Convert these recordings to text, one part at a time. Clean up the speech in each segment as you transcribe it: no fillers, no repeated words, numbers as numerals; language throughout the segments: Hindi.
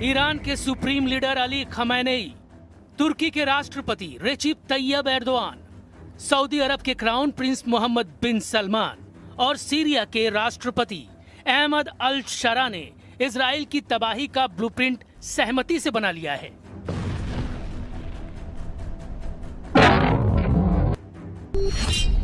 ईरान के सुप्रीम लीडर अली खमैनेई, तुर्की के राष्ट्रपति रेसिप तैयब एर्दोआन, सऊदी अरब के क्राउन प्रिंस मोहम्मद बिन सलमान और सीरिया के राष्ट्रपति अहमद अल शरा ने इजराइल की तबाही का ब्लूप्रिंट सहमति से बना लिया है।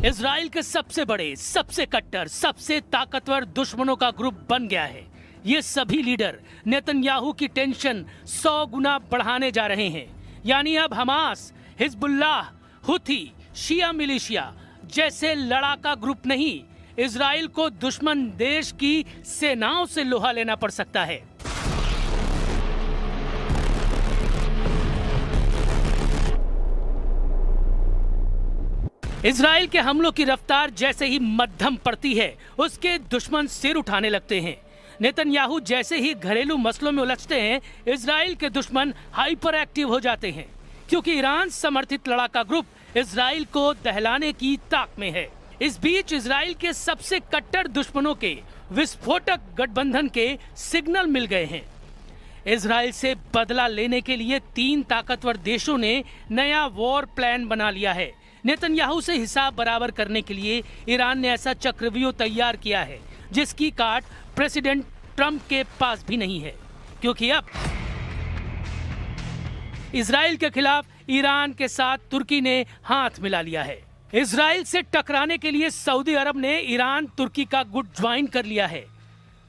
इजराइल के सबसे बड़े, सबसे कट्टर, सबसे ताकतवर दुश्मनों का ग्रुप बन गया है। ये सभी लीडर नेतन्याहू की टेंशन 100 गुना बढ़ाने जा रहे हैं। यानी अब हमास, हिजबुल्लाह, हुथी, शिया मिलिशिया जैसे लड़ाका ग्रुप नहीं, इजराइल को दुश्मन देश की सेनाओं से लोहा लेना पड़ सकता है। इजराइल के हमलों की रफ्तार जैसे ही मध्यम पड़ती है, उसके दुश्मन सिर उठाने लगते हैं। नेतन्याहू जैसे ही घरेलू मसलों में उलझते हैं, इजराइल के दुश्मन हाइपर एक्टिव हो जाते हैं, क्योंकि ईरान समर्थित लड़ाका ग्रुप इजराइल को दहलाने की ताक में है। इस बीच इजराइल के सबसे कट्टर दुश्मनों के विस्फोटक गठबंधन के सिग्नल मिल गए हैं। इजराइल से बदला लेने के लिए 3 ताकतवर देशों ने नया वॉर प्लान बना लिया है। नेतन्याहू से हिसाब बराबर करने के लिए ईरान ने ऐसा चक्रव्यूह तैयार किया है जिसकी काट प्रेसिडेंट ट्रंप के पास भी नहीं है, क्योंकि अब इजराइल के खिलाफ ईरान के साथ तुर्की ने हाथ मिला लिया है। इजराइल से टकराने के लिए सऊदी अरब ने ईरान तुर्की का गुट ज्वाइन कर लिया है।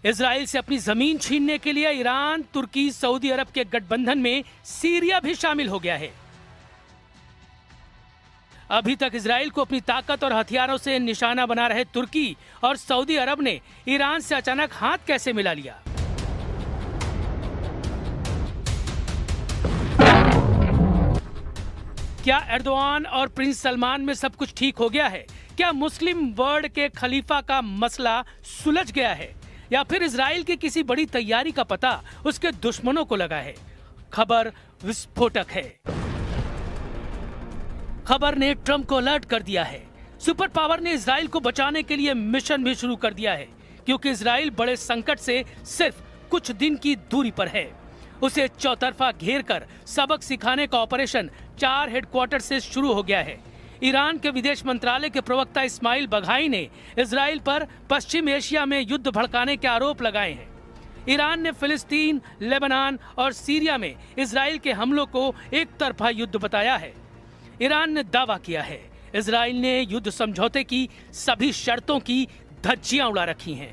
इजराइल से अपनी जमीन छीनने के लिए ईरान, तुर्की, सऊदी अरब के गठबंधन में सीरिया भी शामिल हो गया है। अभी तक इजराइल को अपनी ताकत और हथियारों से निशाना बना रहे तुर्की और सऊदी अरब ने ईरान से अचानक हाथ कैसे मिला लिया? क्या एर्दोआन और प्रिंस सलमान में सब कुछ ठीक हो गया है? क्या मुस्लिम वर्ल्ड के खलीफा का मसला सुलझ गया है, या फिर इजराइल की किसी बड़ी तैयारी का पता उसके दुश्मनों को लगा है? खबर विस्फोटक है। खबर ने ट्रंप को अलर्ट कर दिया है। सुपर पावर ने इजराइल को बचाने के लिए मिशन भी शुरू कर दिया है, क्योंकि इजराइल बड़े संकट से सिर्फ कुछ दिन की दूरी पर है। उसे चौतरफा घेर कर सबक सिखाने का ऑपरेशन 4 हेडक्वार्टर से शुरू हो गया है। ईरान के विदेश मंत्रालय के प्रवक्ता इस्माइल बघाई ने इजराइल पर पश्चिम एशिया में युद्ध भड़काने के आरोप लगाए हैं। ईरान ने फिलिस्तीन, लेबनान और सीरिया में इजराइल के हमलों को एक तरफा युद्ध बताया है। ईरान ने दावा किया है इजराइल ने युद्ध समझौते की सभी शर्तों की धज्जियां उड़ा रखी हैं।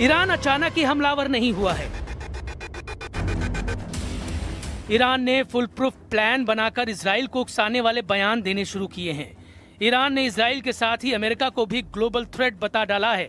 ईरान अचानक ही हमलावर नहीं हुआ है। ईरान ने फुल प्रूफ प्लान बनाकर इजराइल को उकसाने वाले बयान देने शुरू किए हैं। ईरान ने इजराइल के साथ ही अमेरिका को भी ग्लोबल थ्रेट बता डाला है।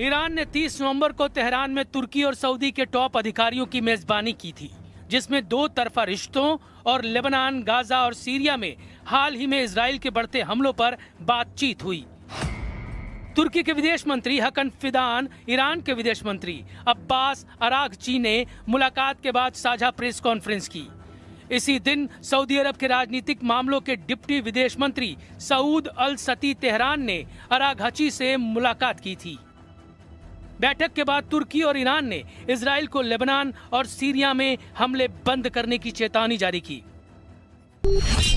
ईरान ने 30 नवंबर को तेहरान में तुर्की और सऊदी के टॉप अधिकारियों की मेजबानी की थी, जिसमें 2 तरफा रिश्तों और लेबनान, गाजा और सीरिया में हाल ही में इजराइल के बढ़ते हमलों पर बातचीत हुई। तुर्की के विदेश मंत्री हकन फिदान, ईरान के विदेश मंत्री अब्बास अरागची ने मुलाकात के बाद साझा प्रेस कॉन्फ्रेंस की। इसी दिन सऊदी अरब के राजनीतिक मामलों के डिप्टी विदेश मंत्री सऊद अल सती तेहरान ने अरागची से मुलाकात की थी। बैठक के बाद तुर्की और ईरान ने इजराइल को लेबनान और सीरिया में हमले बंद करने की चेतावनी जारी की।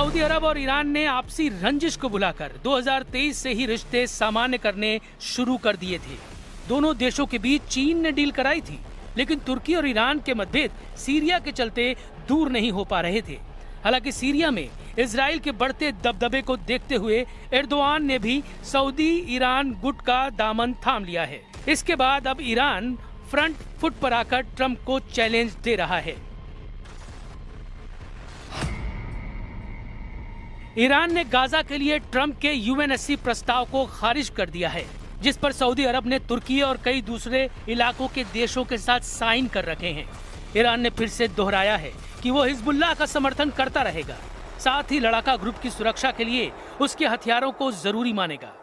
सऊदी अरब और ईरान ने आपसी रंजिश को बुलाकर 2023 से ही रिश्ते सामान्य करने शुरू कर दिए थे। दोनों देशों के बीच चीन ने डील कराई थी, लेकिन तुर्की और ईरान के मतभेद सीरिया के चलते दूर नहीं हो पा रहे थे। हालांकि सीरिया में इजराइल के बढ़ते दबदबे को देखते हुए एर्दोआन ने भी सऊदी ईरान गुट का दामन थाम लिया है। इसके बाद अब ईरान फ्रंट फुट पर आकर ट्रंप को चैलेंज दे रहा है। ईरान ने गाजा के लिए ट्रंप के यूएनएससी प्रस्ताव को खारिज कर दिया है, जिस पर सऊदी अरब ने तुर्की और कई दूसरे इलाकों के देशों के साथ साइन कर रखे हैं। ईरान ने फिर से दोहराया है कि वो हिजबुल्लाह का समर्थन करता रहेगा, साथ ही लड़ाका ग्रुप की सुरक्षा के लिए उसके हथियारों को जरूरी मानेगा।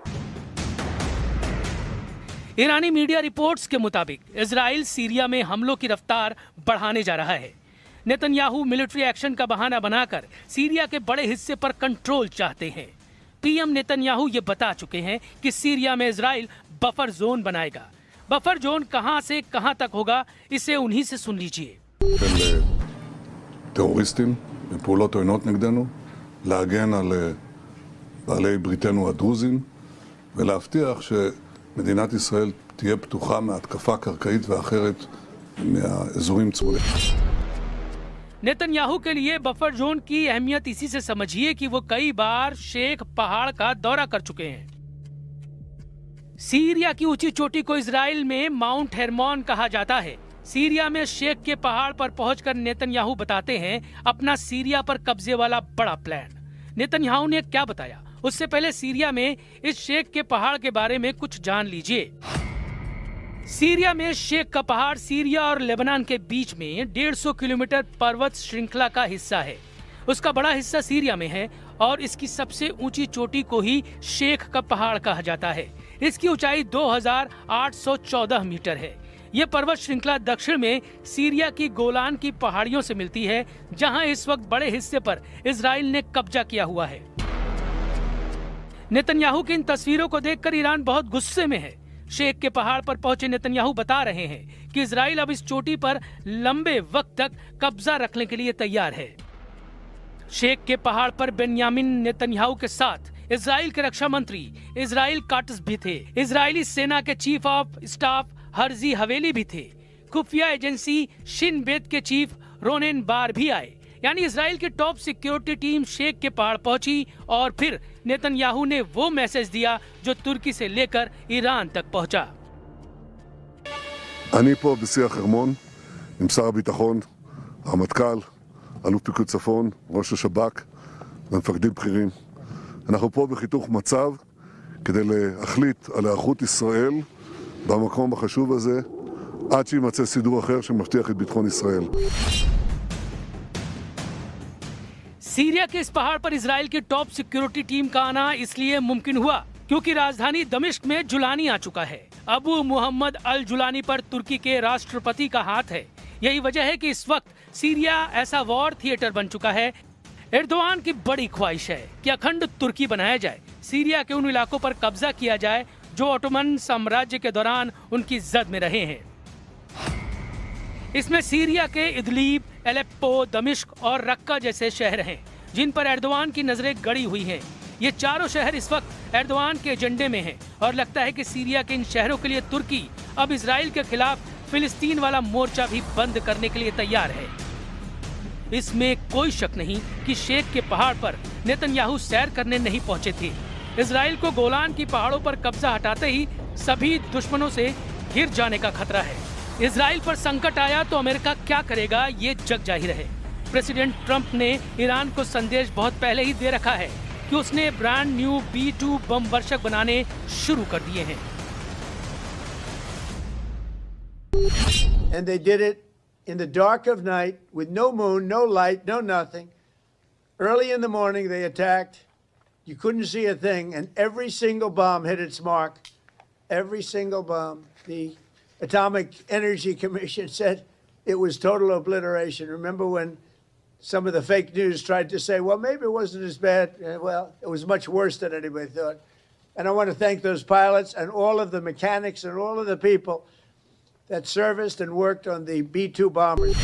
ईरानी मीडिया रिपोर्ट्स के मुताबिक इजराइल सीरिया में हमलों की रफ्तार बढ़ाने जा रहा है। नेतन्याहू मिलिट्री एक्शन का बहाना बनाकर सीरिया के बड़े हिस्से पर कंट्रोल चाहते हैं। पीएम नेतन्याहू ये बता चुके हैं कि सीरिया में इजराइल बफर जोन बनाएगा। बफर जोन कहां से कहां तक होगा, इसे उन्हीं से सुन लीजिए। טרוריסטים בפעולות עוינות נגדנו, להגן על בעלי בריתנו הדרוזים ולהבטיח שמדינת ישראל תהיה פתוחה מהתקפה קרקעית ואחרת מהאזורים צמודים. नेतन्याहू के लिए बफर जोन की अहमियत इसी से समझिए कि वो कई बार शेख पहाड़ का दौरा कर चुके हैं। सीरिया की ऊंची चोटी को इजराइल में माउंट हेरमोन कहा जाता है। सीरिया में शेख के पहाड़ पर पहुंचकर नेतन्याहू बताते हैं अपना सीरिया पर कब्जे वाला बड़ा प्लान। नेतन्याहू ने क्या बताया, उससे पहले सीरिया में इस शेख के पहाड़ के बारे में कुछ जान लीजिए। सीरिया में शेख का पहाड़ सीरिया और लेबनान के बीच में 150 किलोमीटर पर्वत श्रृंखला का हिस्सा है। उसका बड़ा हिस्सा सीरिया में है और इसकी सबसे ऊंची चोटी को ही शेख का पहाड़ कहा जाता है। इसकी ऊंचाई 2814 मीटर है। ये पर्वत श्रृंखला दक्षिण में सीरिया की गोलान की पहाड़ियों से मिलती है, जहां इस वक्त बड़े हिस्से पर इजराइल ने कब्जा किया हुआ है। नेतन्याहू की इन तस्वीरों को देखकर ईरान बहुत गुस्से में है। शेख के पहाड़ पर पहुंचे नेतन्याहू बता रहे हैं कि इजराइल अब इस चोटी पर लंबे वक्त तक कब्जा रखने के लिए तैयार है। शेख के पहाड़ पर बेन्यामिन नेतन्याहू के साथ इजराइल के रक्षा मंत्री इजराइल काट्स भी थे। इजरायली सेना के चीफ ऑफ स्टाफ हर्जी हवेली भी थे। खुफिया एजेंसी शिन बेत के चीफ रोनेन बार भी आए। यानी इजराइल की टॉप सिक्योरिटी टीम शेख के पहाड़ पहुंची और फिर नेतन्याहू ने वो मैसेज दिया जो तुर्की से लेकर ईरान तक पहुंचा। אני פה בשיח חרמון עם שר הביטחון, הרמטכ"ל, אלוף פיקוד צפון, ראש השב"כ ומפקדים בכירים. אנחנו פה בחיתוך מצב כדי להחליט על היערכות ישראל במקום החשוב הזה עד שימצא סידור אחר שמבטיח את ביטחון ישראל. सीरिया के इस पहाड़ पर इजराइल की टॉप सिक्योरिटी टीम का आना इसलिए मुमकिन हुआ क्योंकि राजधानी दमिश्क में जुलानी आ चुका है। अबू मोहम्मद अल जुलानी पर तुर्की के राष्ट्रपति का हाथ है। यही वजह है कि इस वक्त सीरिया ऐसा वॉर थिएटर बन चुका है। एर्दोआन की बड़ी ख्वाहिश है कि अखंड तुर्की बनाया जाए, सीरिया के उन इलाकों पर कब्जा किया जाए जो ओटोमन साम्राज्य के दौरान उनकी जद में रहे हैं। इसमें सीरिया के इदलीब, एलेप्पो, दमिश्क और रक्का जैसे शहर हैं जिन पर एर्दोआन की नजरें गड़ी हुई हैं। ये चारों शहर इस वक्त एर्दोआन के एजेंडे में हैं और लगता है कि सीरिया के इन शहरों के लिए तुर्की अब इजराइल के खिलाफ फिलिस्तीन वाला मोर्चा भी बंद करने के लिए तैयार है। इसमें कोई शक नहीं कि शेख के पहाड़ पर नेतन्याहू सैर करने नहीं पहुंचे थे। इजराइल को गोलान की पहाड़ों पर कब्जा हटाते ही सभी दुश्मनों से घिर जाने का खतरा है। इजराइल पर संकट आया तो अमेरिका क्या करेगा, ये जग जाहिर है। प्रेसिडेंट ट्रंप ने ईरान को संदेश बहुत पहले ही दे रखा है कि उसने ब्रांड न्यू B-2 बम वर्षक बनाने शुरू कर दिए हैं। And they did it in the dark of night with no moon, no light, no nothing. Early in the morning they attacked. You couldn't see a thing, and every single bomb hit its mark. Every single bomb. The Atomic Energy Commission said it was total obliteration. Remember when some of the fake news tried to say, well, maybe it wasn't as bad. Well, it was much worse than anybody thought. And I want to thank those pilots and all of the mechanics and all of the people that serviced and worked on the B-2 bombers.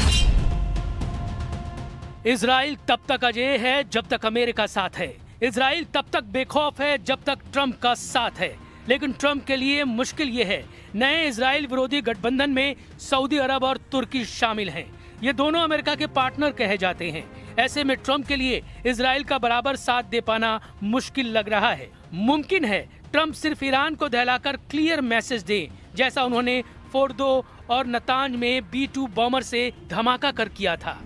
Israel तब तक अजेय है जब तक अमेरिका साथ है। इजराइल तब तक बेखौफ है जब तक ट्रंप का साथ है। लेकिन ट्रंप के लिए मुश्किल ये है, नए इजराइल विरोधी गठबंधन में सऊदी अरब और तुर्की शामिल हैं। ये दोनों अमेरिका के पार्टनर कहे जाते हैं। ऐसे में ट्रंप के लिए इजराइल का बराबर साथ दे पाना मुश्किल लग रहा है। मुमकिन है ट्रंप सिर्फ ईरान को दहलाकर क्लियर मैसेज दें, जैसा उन्होंने फोर्डो और नतांज में B-2 बॉम्बर से धमाका कर किया था।